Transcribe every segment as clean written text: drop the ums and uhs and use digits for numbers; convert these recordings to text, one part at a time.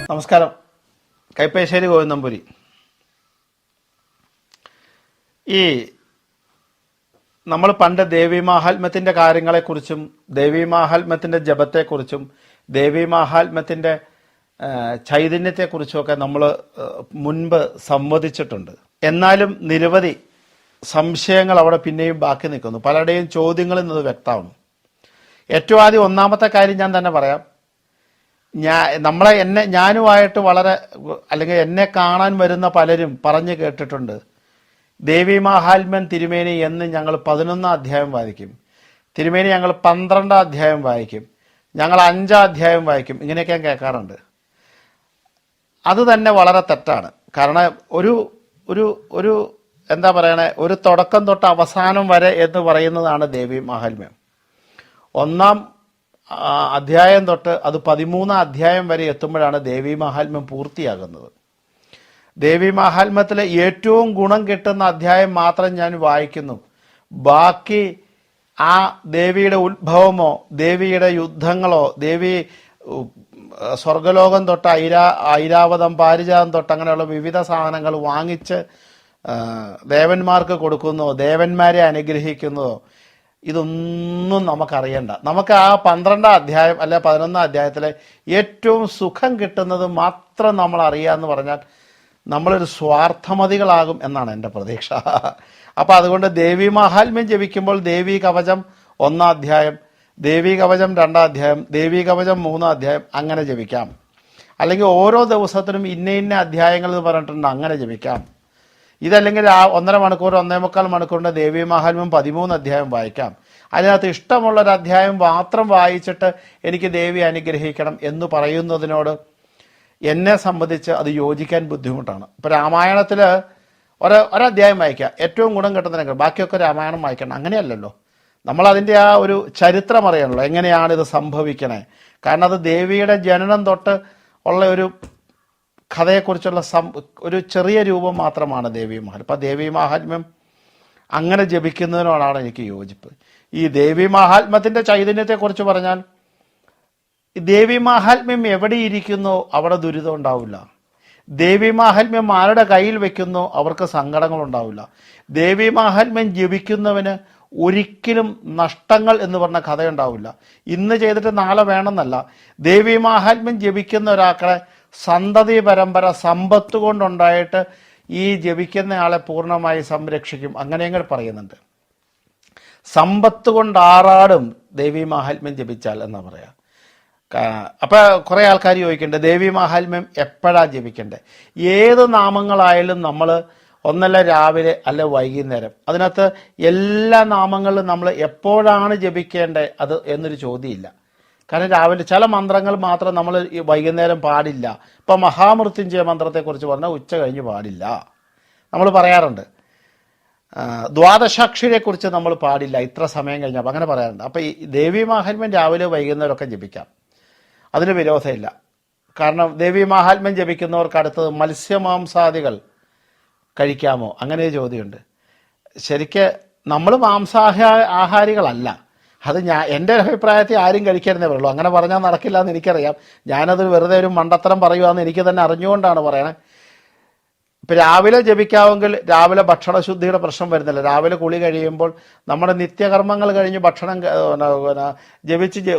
നമസ്കാരം. കൈപ്പേശ്ശേരി ഗോവിന്ദമ്പുരി. ഈ നമ്മൾ പണ്ട് ദേവീമാഹാത്മ്യത്തിൻ്റെ കാര്യങ്ങളെക്കുറിച്ചും ദേവീമാഹാത്മ്യത്തിൻ്റെ ജപത്തെക്കുറിച്ചും ദേവീമാഹാത്മ്യത്തിൻ്റെ ചൈതന്യത്തെക്കുറിച്ചുമൊക്കെ നമ്മൾ മുൻപ് സംവദിച്ചിട്ടുണ്ട്. എന്നാലും നിരവധി സംശയങ്ങൾ അവിടെ പിന്നെയും ബാക്കി നിൽക്കുന്നു. പലരുടെയും ചോദ്യങ്ങളിൽ നിന്ന് വ്യക്തമാണ്. ഏറ്റവും ആദ്യം ഒന്നാമത്തെ കാര്യം ഞാൻ തന്നെ പറയാം. ഞാനുമായിട്ട് വളരെ, അല്ലെങ്കിൽ എന്നെ കാണാൻ വരുന്ന പലരും പറഞ്ഞു കേട്ടിട്ടുണ്ട്, ദേവീമാഹാത്മ്യം തിരുമേനി എന്ന് ഞങ്ങൾ 11 അധ്യായം വായിക്കും, തിരുമേനി ഞങ്ങൾ 12 അധ്യായം വായിക്കും, ഞങ്ങൾ 5 അധ്യായം വായിക്കും, ഇങ്ങനെയൊക്കെ ഞാൻ കേൾക്കാറുണ്ട്. അത് തന്നെ വളരെ തെറ്റാണ്. കാരണം ഒരു ഒരു ഒരു എന്താ പറയണേ, ഒരു തുടക്കം തൊട്ട് അവസാനം വരെ എന്ന് പറയുന്നതാണ് ദേവീമാഹാത്മ്യം. 1 അധ്യായം തൊട്ട് അത് 13 അധ്യായം വരെ എത്തുമ്പോഴാണ് ദേവീമാഹാത്മ്യം പൂർത്തിയാകുന്നത്. ദേവീമാഹാത്മ്യത്തിലെ ഏറ്റവും ഗുണം കിട്ടുന്ന അധ്യായം മാത്രം ഞാൻ വായിക്കുന്നു. ബാക്കി ആ ദേവിയുടെ ഉത്ഭവമോ ദേവിയുടെ യുദ്ധങ്ങളോ ദേവി സ്വർഗലോകം തൊട്ട് ഐരാവതം പാരിജാതം തൊട്ട് അങ്ങനെയുള്ള വിവിധ സാധനങ്ങൾ വാങ്ങിച്ച് ദേവന്മാർക്ക് കൊടുക്കുന്നതോ ദേവന്മാരെ അനുഗ്രഹിക്കുന്നതോ ഇതൊന്നും നമുക്കറിയണ്ട. നമുക്ക് ആ 12 അധ്യായം അല്ലെ 11 അധ്യായത്തിലെ ഏറ്റവും സുഖം കിട്ടുന്നത് മാത്രം നമ്മൾ അറിയാമെന്ന് പറഞ്ഞാൽ നമ്മളൊരു സ്വാർത്ഥമതികളാകും എന്നാണ് എൻ്റെ പ്രതീക്ഷ. അപ്പോൾ അതുകൊണ്ട് ദേവീമാഹാത്മ്യം ജപിക്കുമ്പോൾ ദേവീ കവചം 1 അധ്യായം, ദേവീ കവചം 2 അധ്യായം, ദേവീ കവചം 3 അധ്യായം അങ്ങനെ ജപിക്കാം. അല്ലെങ്കിൽ ഓരോ ദിവസത്തിനും ഇന്ന അധ്യായങ്ങൾ എന്ന് പറഞ്ഞിട്ടുണ്ട്, അങ്ങനെ ജപിക്കാം. ഇതല്ലെങ്കിൽ 1.5 മണിക്കൂർ 1.25 മണിക്കൂറിൻ്റെ ദേവീമാഹാത്മ്യം 13 അധ്യായം വായിക്കാം. അതിനകത്ത് ഇഷ്ടമുള്ളൊരു അധ്യായം മാത്രം വായിച്ചിട്ട് എനിക്ക് ദേവി അനുഗ്രഹിക്കണം എന്ന് പറയുന്നതിനോട് എന്നെ സംബന്ധിച്ച് അത് യോജിക്കാൻ ബുദ്ധിമുട്ടാണ്. ഇപ്പോൾ രാമായണത്തിൽ ഒരധ്യായം വായിക്കുക, ഏറ്റവും ഗുണം കിട്ടുന്നതിനൊക്കെ ബാക്കിയൊക്കെ രാമായണം വായിക്കണം, അങ്ങനെയല്ലല്ലോ. നമ്മളതിൻ്റെ ആ ഒരു ചരിത്രം അറിയണല്ലോ, എങ്ങനെയാണ് ഇത് സംഭവിക്കണേ. കാരണം അത് ദേവിയുടെ ജനനം തൊട്ട് ഉള്ള ഒരു കഥയെക്കുറിച്ചുള്ള ഒരു ചെറിയ രൂപം മാത്രമാണ് ദേവീമാഹാത്മ്യം. അപ്പം ദേവീമാഹാത്മ്യം അങ്ങനെ ജപിക്കുന്നതിനോടാണ് എനിക്ക് യോജിപ്പ്. ഈ ദേവീമാഹാത്മ്യത്തിൻ്റെ ചൈതന്യത്തെക്കുറിച്ച് പറഞ്ഞാൽ, ദേവീമാഹാത്മ്യം എവിടെ ഇരിക്കുന്നോ അവിടെ ദുരിതം ഉണ്ടാവില്ല. ദേവീമാഹാത്മ്യം ആരുടെ കയ്യിൽ വെക്കുന്നോ അവർക്ക് സങ്കടങ്ങളുണ്ടാവില്ല. ദേവീമാഹാത്മ്യം ജപിക്കുന്നവന് ഒരിക്കലും നഷ്ടങ്ങൾ എന്ന് പറഞ്ഞ കഥയുണ്ടാവില്ല. ഇന്ന് ചെയ്തിട്ട് നാളെ വേണമെന്നല്ല. ദേവീമാഹാത്മ്യം ജപിക്കുന്ന ഒരാളെ സന്തതി പരമ്പര സമ്പത്ത് കൊണ്ടുണ്ടായിട്ട് ഈ ജപിക്കുന്നയാളെ പൂർണ്ണമായി സംരക്ഷിക്കും, അങ്ങനെയെങ്കിൽ പറയുന്നുണ്ട്. സമ്പത്ത് കൊണ്ട് ആറാടും ദേവീമാഹാത്മ്യം ജപിച്ചാൽ എന്നാ പറയാ. അപ്പോൾ കുറേ ആൾക്കാർ ചോദിക്കേണ്ടത് ദേവീമാഹാത്മ്യം എപ്പോഴാണ് ജപിക്കേണ്ടത്? ഏത് നാമങ്ങളായാലും നമ്മൾ ഒന്നല്ല രാവിലെ അല്ല വൈകുന്നേരം, അതിനകത്ത് എല്ലാ നാമങ്ങളിലും നമ്മൾ എപ്പോഴാണ് ജപിക്കേണ്ടത് അത് എന്നൊരു ചോദ്യമില്ല. കാരണം രാവിലെ ചില മന്ത്രങ്ങൾ മാത്രം നമ്മൾ വൈകുന്നേരം പാടില്ല. ഇപ്പം മഹാമൃത്യുഞ്ജയ മന്ത്രത്തെക്കുറിച്ച് പറഞ്ഞാൽ ഉച്ച കഴിഞ്ഞ് പാടില്ല, നമ്മൾ പറയാറുണ്ട്. ദ്വാദശാക്ഷിയെക്കുറിച്ച് നമ്മൾ പാടില്ല ഇത്ര സമയം കഴിഞ്ഞപ്പോൾ, അങ്ങനെ പറയാറുണ്ട്. അപ്പോൾ ഈ ദേവീമാഹാത്മ്യം രാവിലെ വൈകുന്നേരമൊക്കെ ജപിക്കാം, അതിന് വിരോധമില്ല. കാരണം ദേവീമാഹാത്മ്യം ജപിക്കുന്നവർക്ക് അടുത്തത് മത്സ്യമാംസാദികൾ കഴിക്കാമോ, അങ്ങനെ ചോദ്യമുണ്ട്. ശരിക്ക് നമ്മൾ ആഹാരികളല്ല, അത് എൻ്റെ അഭിപ്രായത്തിൽ ആരും കഴിക്കരുതേ പറയുള്ളൂ. അങ്ങനെ പറഞ്ഞാൽ നടക്കില്ല എന്ന് എനിക്കറിയാം. ഞാനത് വെറുതെ ഒരു മണ്ടത്തരം പറയുകയെന്ന് എനിക്ക് തന്നെ അറിഞ്ഞുകൊണ്ടാണ് പറയണേ. ഇപ്പം രാവിലെ ജപിക്കാമെങ്കിൽ രാവിലെ ഭക്ഷണശുദ്ധിയുടെ പ്രശ്നം വരുന്നില്ല. രാവിലെ കുളി കഴിയുമ്പോൾ നമ്മുടെ നിത്യകർമ്മങ്ങൾ കഴിഞ്ഞ് ഭക്ഷണം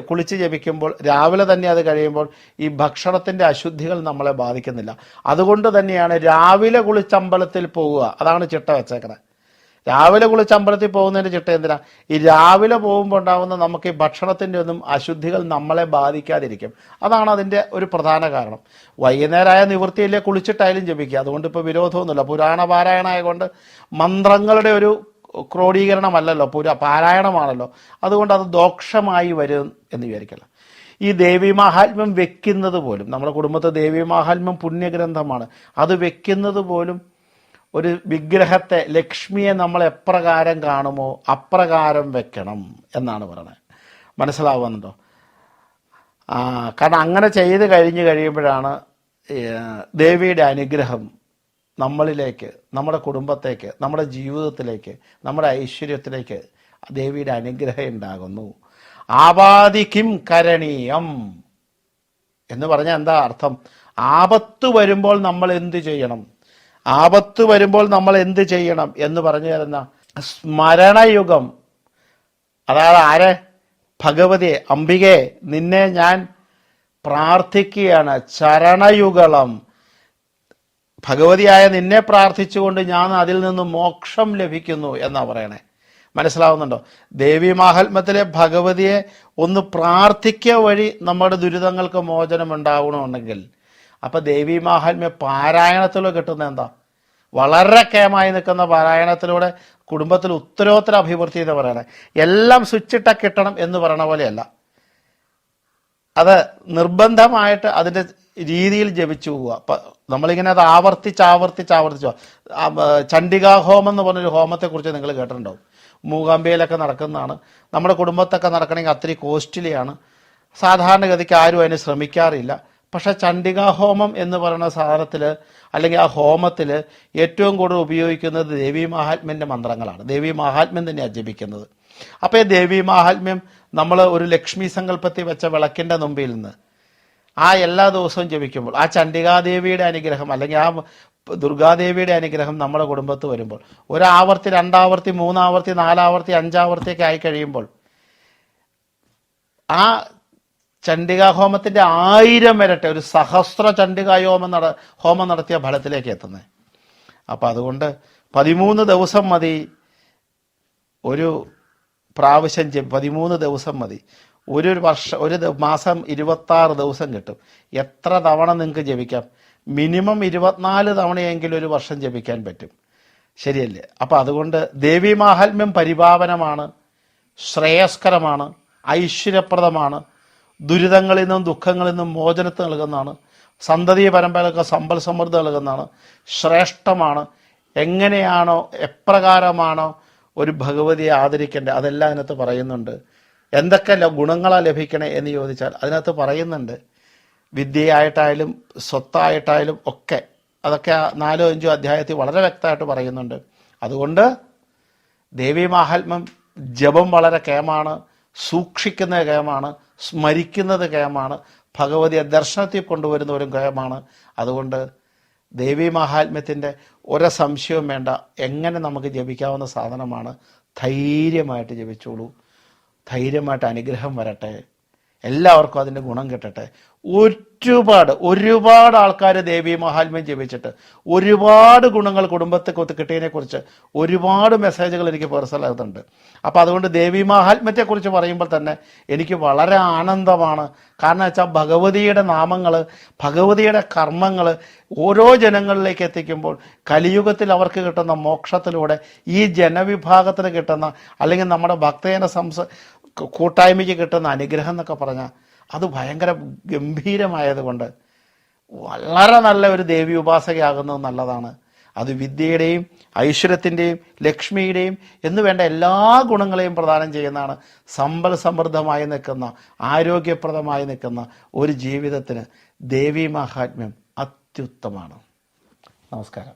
കുളിച്ച് ജപിക്കുമ്പോൾ രാവിലെ തന്നെ അത് കഴിയുമ്പോൾ ഈ ഭക്ഷണത്തിൻ്റെ അശുദ്ധികൾ നമ്മളെ ബാധിക്കുന്നില്ല. അതുകൊണ്ട് തന്നെയാണ് രാവിലെ കുളിച്ചമ്പലത്തിൽ പോവുക, അതാണ് ചിട്ട വെച്ചേക്കണേ. രാവിലെ കുളിച്ച് അമ്പലത്തിൽ പോകുന്നതിൻ്റെ ചിട്ട എന്തിനാ? ഈ രാവിലെ പോകുമ്പോൾ ഉണ്ടാകുന്ന നമുക്ക് ഈ ഭക്ഷണത്തിൻ്റെ ഒന്നും അശുദ്ധികൾ നമ്മളെ ബാധിക്കാതിരിക്കും. അതാണ് അതിൻ്റെ ഒരു പ്രധാന കാരണം. വൈകുന്നേരമായ നിവൃത്തിയില്ലേ കുളിച്ചിട്ടായാലും ജപിക്കുക, അതുകൊണ്ട് ഇപ്പോൾ വിരോധമൊന്നുമില്ല. പുരാണ പാരായണമായതുകൊണ്ട് മന്ത്രങ്ങളുടെ ഒരു ക്രോഡീകരണമല്ലല്ലോ, പാരായണമാണല്ലോ, അതുകൊണ്ട് അത് ദോഷമായി വരും എന്ന് വിചാരിക്കല്ല. ഈ ദേവീമാഹാത്മ്യം വെക്കുന്നത് പോലും, നമ്മുടെ കുടുംബത്തെ ദേവീമാഹാത്മ്യം പുണ്യഗ്രന്ഥമാണ്, അത് വെക്കുന്നത് പോലും ഒരു വിഗ്രഹത്തെ, ലക്ഷ്മിയെ നമ്മൾ എപ്രകാരം കാണുമോ അപ്രകാരം വെക്കണം എന്നാണ് പറയുന്നത്. മനസ്സിലാവുന്നുണ്ടോ? കാരണം അങ്ങനെ ചെയ്ത് കഴിയുമ്പോഴാണ് ദേവിയുടെ അനുഗ്രഹം നമ്മളിലേക്ക്, നമ്മുടെ കുടുംബത്തേക്ക്, നമ്മുടെ ജീവിതത്തിലേക്ക്, നമ്മുടെ ഐശ്വര്യത്തിലേക്ക് ദേവിയുടെ അനുഗ്രഹം ഉണ്ടാകുന്നു. ആവാദിക്കും കരണീയം എന്ന് പറഞ്ഞാൽ എന്താ അർത്ഥം? ആപത്ത് വരുമ്പോൾ നമ്മൾ എന്ത് ചെയ്യണം, ആപത്ത് വരുമ്പോൾ നമ്മൾ എന്ത് ചെയ്യണം എന്ന് പറഞ്ഞു തരുന്ന സ്മരണയുഗം. അതായത് ആരെ? ഭഗവതിയെ, അംബികയെ, നിന്നെ ഞാൻ പ്രാർത്ഥിക്കുകയാണ്. ചരണയുഗളം, ഭഗവതിയായ നിന്നെ പ്രാർത്ഥിച്ചുകൊണ്ട് ഞാൻ അതിൽ നിന്ന് മോക്ഷം ലഭിക്കുന്നു എന്നാ പറയണേ. മനസ്സിലാവുന്നുണ്ടോ? ദേവി മാഹാത്മ്യത്തിലെ ഭഗവതിയെ ഒന്ന് പ്രാർത്ഥിക്കുക വഴി നമ്മുടെ ദുരിതങ്ങൾക്ക് മോചനം ഉണ്ടാവണമെന്നുണ്ടെങ്കിൽ, അപ്പൊ ദേവി മാഹാത്മ്യ പാരായണത്തിലൂടെ കിട്ടുന്ന എന്താ? വളരെ കേമായി നിൽക്കുന്ന പാരായണത്തിലൂടെ കുടുംബത്തിൽ ഉത്തരോത്തര അഭിവൃദ്ധി എന്ന് പറയണേ. എല്ലാം സ്വിച്ചിട്ട കിട്ടണം എന്ന് പറയണ പോലെയല്ല, അത് നിർബന്ധമായിട്ട് അതിൻ്റെ രീതിയിൽ ജപിച്ചു പോവുക. നമ്മളിങ്ങനെ അത് ആവർത്തിച്ച് ചണ്ഡികാഹോമം എന്ന് പറഞ്ഞൊരു ഹോമത്തെക്കുറിച്ച് നിങ്ങൾ കേട്ടിട്ടുണ്ടാവും. മൂകാംബികയിലൊക്കെ നടക്കുന്നതാണ്. നമ്മുടെ കുടുംബത്തൊക്കെ നടക്കണമെങ്കിൽ അത്രയും കോസ്റ്റ്ലിയാണ്. സാധാരണഗതിക്ക് ആരും അതിന് ശ്രമിക്കാറില്ല. പക്ഷെ ചണ്ഡികാഹോമം എന്ന് പറയുന്ന സാധനത്തിൽ അല്ലെങ്കിൽ ആ ഹോമത്തിൽ ഏറ്റവും കൂടുതൽ ഉപയോഗിക്കുന്നത് ദേവി മാഹാത്മ്യൻ്റെ മന്ത്രങ്ങളാണ്. ദേവി മാഹാത്മ്യം തന്നെയാണ് ജപിക്കുന്നത്. അപ്പോൾ ഈ ദേവി മാഹാത്മ്യം നമ്മൾ ഒരു ലക്ഷ്മി സങ്കല്പത്തിൽ വെച്ച വിളക്കിൻ്റെ മുമ്പിൽ നിന്ന് ആ എല്ലാ ദിവസവും ജപിക്കുമ്പോൾ ആ ചണ്ഡികാദേവിയുടെ അനുഗ്രഹം അല്ലെങ്കിൽ ആ ദുർഗാദേവിയുടെ അനുഗ്രഹം നമ്മുടെ കുടുംബത്ത് വരുമ്പോൾ, ഒരാവർത്തി, രണ്ടാവർത്തി, മൂന്നാവർത്തി, നാലാവർത്തി, അഞ്ചാവർത്തിയൊക്കെ ആയി കഴിയുമ്പോൾ ആ ചണ്ഡികാഹോമത്തിൻ്റെ 1000 ഇരട്ടി, ഒരു സഹസ്ര ഹോമം നടത്തിയ ഫലത്തിലേക്ക് എത്തുന്നത്. അപ്പം അതുകൊണ്ട് 13 ദിവസം മതി ഒരു പ്രാവശ്യം 13 ദിവസം മതി. ഒരു മാസം 26 ദിവസം കിട്ടും. എത്ര തവണ നിങ്ങൾക്ക് ജപിക്കാം? മിനിമം 24 തവണയെങ്കിലും ഒരു വർഷം ജപിക്കാൻ പറ്റും. ശരിയല്ലേ? അപ്പം അതുകൊണ്ട് ദേവി മാഹാത്മ്യം പരിപാവനമാണ്, ശ്രേയസ്കരമാണ്, ഐശ്വര്യപ്രദമാണ്, ദുരിതങ്ങളിൽ നിന്നും ദുഃഖങ്ങളിൽ നിന്നും മോചനത്ത് നൽകുന്നതാണ്, സന്തതി പരമ്പരകൾക്ക് സമ്പൽ സമൃദ്ധി നൽകുന്നതാണ്, ശ്രേഷ്ഠമാണ്. എങ്ങനെയാണോ എപ്രകാരമാണോ ഒരു ഭഗവതിയെ ആദരിക്കേണ്ടത് അതെല്ലാം അതിനകത്ത് പറയുന്നുണ്ട്. എന്തൊക്കെ ഗുണങ്ങളാണ് ലഭിക്കണേ എന്ന് ചോദിച്ചാൽ അതിനകത്ത് പറയുന്നുണ്ട്. വിദ്യയായിട്ടായാലും സ്വത്തായിട്ടായാലും ഒക്കെ അതൊക്കെ 4-5 അധ്യായത്തിൽ വളരെ വ്യക്തമായിട്ട് പറയുന്നുണ്ട്. അതുകൊണ്ട് ദേവി മാഹാത്മ്യം ജപം വളരെ കേമാണ്, സൂക്ഷിക്കുന്നത് കേമാണ്, സ്മരിക്കുന്നത് കേമാണ്, ഭഗവതിയെ ദർശനത്തിൽ കൊണ്ടുവരുന്നവരും കേമാണ്. അതുകൊണ്ട് ദേവി മാഹാത്മ്യത്തിൻ്റെ ഒരു സംശയവും വേണ്ട. എങ്ങനെ നമുക്ക് ജപിക്കാവുന്ന സാധനമാണ്. ധൈര്യമായിട്ട് ജപിച്ചോളൂ. ധൈര്യമായിട്ട് അനുഗ്രഹം വരട്ടെ. എല്ലാവർക്കും അതിൻ്റെ ഗുണം കിട്ടട്ടെ. ഒരുപാട് ആൾക്കാർ ദേവി മഹാത്മ്യം ജപിച്ചിട്ട് ഒരുപാട് ഗുണങ്ങൾ കുടുംബത്തെ കിട്ടിയതിനെക്കുറിച്ച് ഒരുപാട് മെസ്സേജുകൾ എനിക്ക് പേഴ്സണലാകുന്നുണ്ട്. അപ്പോൾ അതുകൊണ്ട് ദേവി മഹാത്മ്യത്തെക്കുറിച്ച് പറയുമ്പോൾ തന്നെ എനിക്ക് വളരെ ആനന്ദമാണ്. കാരണം വെച്ചാൽ ഭഗവതിയുടെ നാമങ്ങൾ, ഭഗവതിയുടെ കർമ്മങ്ങൾ ഓരോ ജനങ്ങളിലേക്ക് എത്തിക്കുമ്പോൾ കലിയുഗത്തിൽ അവർക്ക് കിട്ടുന്ന മോക്ഷത്തിലൂടെ ഈ ജനവിഭാഗത്തിന് കിട്ടുന്ന അല്ലെങ്കിൽ നമ്മുടെ ഭക്തജന കൂട്ടായ്മയ്ക്ക് കിട്ടുന്ന അനുഗ്രഹം എന്നൊക്കെ പറഞ്ഞാൽ അത് ഭയങ്കര ഗംഭീരമായതുകൊണ്ട് വളരെ നല്ല ഒരു ദേവി ഉപാസകയാകുന്നത് നല്ലതാണ്. അത് വിദ്യയുടെയും ഐശ്വര്യത്തിൻ്റെയും ലക്ഷ്മിയുടെയും എന്ന് വേണ്ട എല്ലാ ഗുണങ്ങളെയും പ്രദാനം ചെയ്യുന്നതാണ്. സമ്പൽ സമൃദ്ധമായി നിൽക്കുന്ന, ആരോഗ്യപ്രദമായി നിൽക്കുന്ന ഒരു ജീവിതത്തിന് ദേവി മാഹാത്മ്യം അത്യുത്തമാണ്. നമസ്കാരം.